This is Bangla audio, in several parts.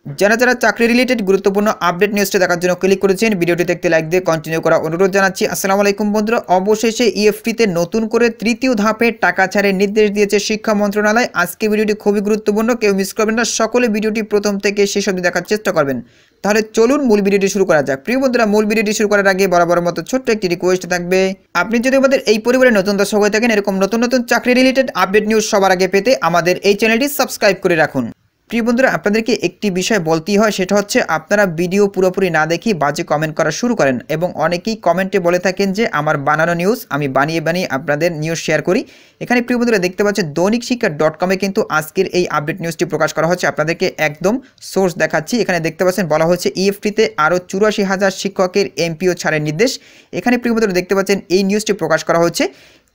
যারা যারা চাকরি রিলেটেড গুরুত্বপূর্ণ আপডেট নিউজটা দেখার জন্য ক্লিক করেছেন, ভিডিওটি দেখতে লাইক দিয়ে কন্টিনিউ করা অনুরোধ জানাচ্ছি। আসসালামু আলাইকুম বন্ধুরা, অবশেষে ইএফটিতে নতুন করে তৃতীয় ধাপে টাকা ছাড়ের নির্দেশ দিয়েছে শিক্ষা মন্ত্রণালয়। আজকে ভিডিওটি খুবই গুরুত্বপূর্ণ, কেউ মিস করবেন না, সকলে ভিডিওটি প্রথম থেকে শেষ অবধি দেখার চেষ্টা করবেন। তাহলে চলুন মূল ভিডিওটি শুরু করা যাক। প্রিয় বন্ধুরা, মূল ভিডিওটি শুরু করার আগে বরাবর মতো ছোট্ট একটি রিকোয়েস্ট থাকবে, আপনি যদি আমাদের এই পরিবারের নতুন দর্শক হয়ে থাকেন, এরকম নতুন নতুন চাকরি রিলেটেড আপডেট নিউজ সবার আগে পেতে আমাদের এই চ্যানেলটি সাবস্ক্রাইব করে রাখুন। প্রিয় বন্ধুরা, আপনাদেরকে একটি বিষয় বলতেই হয়, সেটা হচ্ছে আপনারা ভিডিও পুরোপুরি না দেখি বাজে কমেন্ট করা শুরু করেন এবং অনেকেই কমেন্টে বলে থাকেন যে আমার বানানো নিউজ আমি বানিয়ে বানিয়ে আপনাদের নিউজ শেয়ার করি। এখানে প্রিয় বন্ধুরা দেখতে পাচ্ছেন দৈনিকশিক্ষা.com-এ কিন্তু আজকের এই আপডেট নিউজটি প্রকাশ করা হচ্ছে। আপনাদেরকে একদম সোর্স দেখাচ্ছি। এখানে দেখতে পাচ্ছেন বলা হচ্ছে ইএফটিতে আরও 84,000 শিক্ষকের এমপিও ছাড়ের নির্দেশ। এখানে প্রিয় বন্ধুরা দেখতে পাচ্ছেন এই নিউজটি প্রকাশ করা হচ্ছে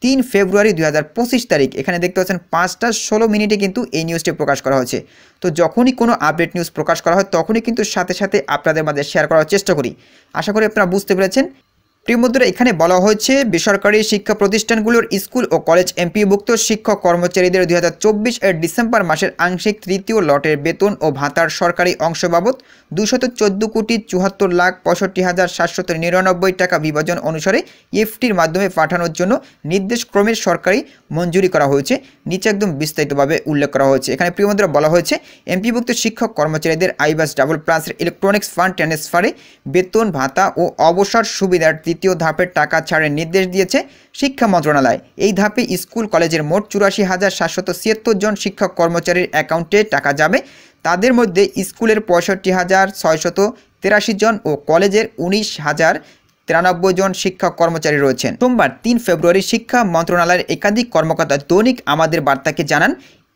3 ফেব্রুয়ারি 2025 তারিখ। এখানে দেখতে পাচ্ছেন 5টা 16 মিনিটে কিন্তু এই নিউজটি প্রকাশ করা হচ্ছে। তো যখনই কোনো আপডেট নিউজ প্রকাশ করা হয় তখনই কিন্তু সাথে সাথে আপনাদের মাঝে শেয়ার করার চেষ্টা করি। আশা করি আপনারা বুঝতে পেরেছেন। প্রিয় বন্ধুরা, এখানে বলা হয়েছে বেসরকারি শিক্ষা প্রতিষ্ঠানগুলোর স্কুল ও কলেজ এমপিওভুক্ত শিক্ষক কর্মচারীদের 2024 এর ডিসেম্বর মাসের আংশিক তৃতীয় লটের বেতন ও ভাতার সরকারি অংশ বাবদ 214,64,65,799 টাকা বিভাজন অনুসারে ইএফটির মাধ্যমে পাঠানোর জন্য নির্দেশ ক্রমের সরকারি মঞ্জুরি করা হয়েছে। নিচে একদম বিস্তারিতভাবে উল্লেখ করা হয়েছে। এখানে প্রিয় বন্ধুরা বলা হয়েছে এমপিভুক্ত শিক্ষক কর্মচারীদের আইবাস ডাবল প্লাসের ইলেকট্রনিক্স ফান্ড ট্রান্সফারে বেতন ভাতা ও অবসর সুবিধার তৃতীয় ধাপের টাকা ছাড়ের নির্দেশ দিয়েছে শিক্ষা মন্ত্রণালয়। এই ধাপে স্কুল কলেজের মোট 84,776 জন শিক্ষক কর্মচারীর অ্যাকাউন্টে টাকা যাবে। তাদের মধ্যে স্কুলের 65,683 জন ও কলেজের 19,093 জন শিক্ষক কর্মচারী রয়েছেন। সোমবার 3 ফেব্রুয়ারি শিক্ষা মন্ত্রণালয়ের একাধিক কর্মকর্তা দৈনিক আমাদের বার্তাকে জানান,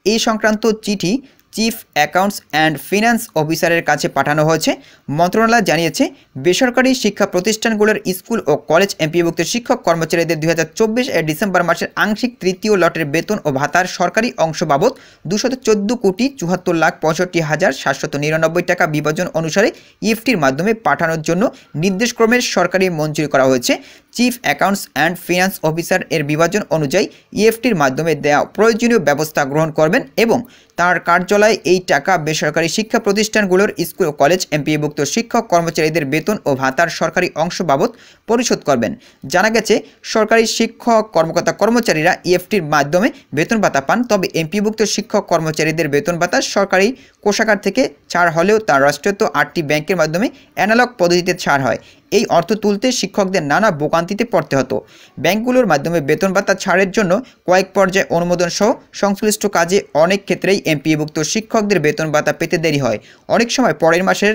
এই সংক্রান্ত চিঠি চিফ অ্যাকাউন্টস অ্যান্ড ফিনান্স অফিসারের কাছে পাঠানো হয়েছে। মন্ত্রণালয় জানিয়েছে বেসরকারি শিক্ষা প্রতিষ্ঠানগুলোর স্কুল ও কলেজ এমপিওভুক্ত শিক্ষক কর্মচারীদের 2024 এর ডিসেম্বর মাসের আংশিক তৃতীয় লটের বেতন ও ভাতার সরকারি অংশ বাবদ 214,74,65,799 টাকা বিভাজন অনুসারে ইএফটির মাধ্যমে পাঠানোর জন্য নির্দেশক্রমের সরকারি মঞ্জুরি করা হয়েছে। Chief accounts and finance officer এর বিভাজন অনুযায়ী ইএফটির মাধ্যমে দেওয়া প্রয়োজনীয় ব্যবস্থা গ্রহণ করবেন এবং তার কার্যালয়ে এই টাকা বেসরকারি শিক্ষা প্রতিষ্ঠানগুলোর স্কুল ও কলেজ এমপিওভুক্ত শিক্ষক কর্মচারীদের বেতন ও ভাতার সরকারি অংশ বাবদ পরিশোধ করবেন। জানা গেছে সরকারি শিক্ষক কর্মকর্তা কর্মচারীরা ইএফটির মাধ্যমে বেতন ভাতা পান, তবে এমপিওভুক্ত শিক্ষক কর্মচারীদের বেতন ভাতা সরকারি কোষাগার থেকে ছাড় হলেও তার রাষ্ট্রায়ত্ত 8টি ব্যাংকের মাধ্যমে অ্যানালগ পদ্ধতিতে ছাড় হয়। এই অর্থ তুলতে শিক্ষকদের নানা ভোগান্তিতে পড়তে হতো। ব্যাংকগুলোর মাধ্যমে বেতন ভাতা ছাড়ের জন্য কয়েক পর্যায়ে অনুমোদন সহ সংশ্লিষ্ট কাজে অনেক ক্ষেত্রেই এমপিওভুক্ত শিক্ষকদের বেতন ভাতা পেতে দেরি হয়। অনেক সময় পরের মাসের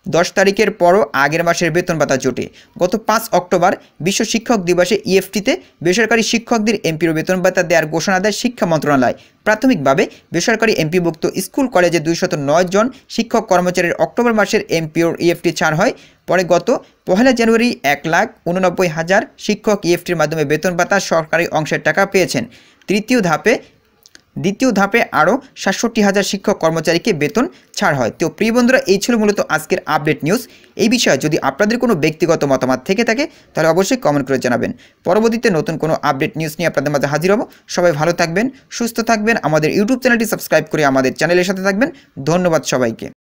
10 তারিখের পরও আগের মাসের বেতন ভাতা জোটে। গত 5 অক্টোবর বিশ্ব শিক্ষক দিবসে ইএফটিতে বেসরকারি শিক্ষকদের এমপিও বেতন ভাতা দেওয়ার ঘোষণা দেয় শিক্ষা মন্ত্রণালয়। প্রাথমিকভাবে বেসরকারি এমপিভুক্ত স্কুল কলেজে 209 জন শিক্ষক কর্মচারীর অক্টোবর মাসের এমপিওর ইএফটি ছাড় হয়। পরে গত 1 জানুয়ারি 1,89,000 শিক্ষক ইএফটির মাধ্যমে বেতন ভাতা সরকারি অংশের টাকা পেয়েছেন। দ্বিতীয় ধাপে আরও 67,000 শিক্ষক কর্মচারীকে বেতন ছাড় হয়। তো প্রিয় বন্ধুরা, এই ছিল মূলত আজকের আপডেট নিউজ। এই বিষয়ে যদি আপনাদের কোনো ব্যক্তিগত মতামত থেকে থাকে তাহলে অবশ্যই কমেন্ট করে জানাবেন। পরবর্তীতে নতুন কোনো আপডেট নিউজ নিয়ে আপনাদের মাঝে হাজির হব। সবাই ভালো থাকবেন, সুস্থ থাকবেন, আমাদের ইউটিউব চ্যানেলটি সাবস্ক্রাইব করে আমাদের চ্যানেলের সাথে থাকবেন। ধন্যবাদ সবাইকে।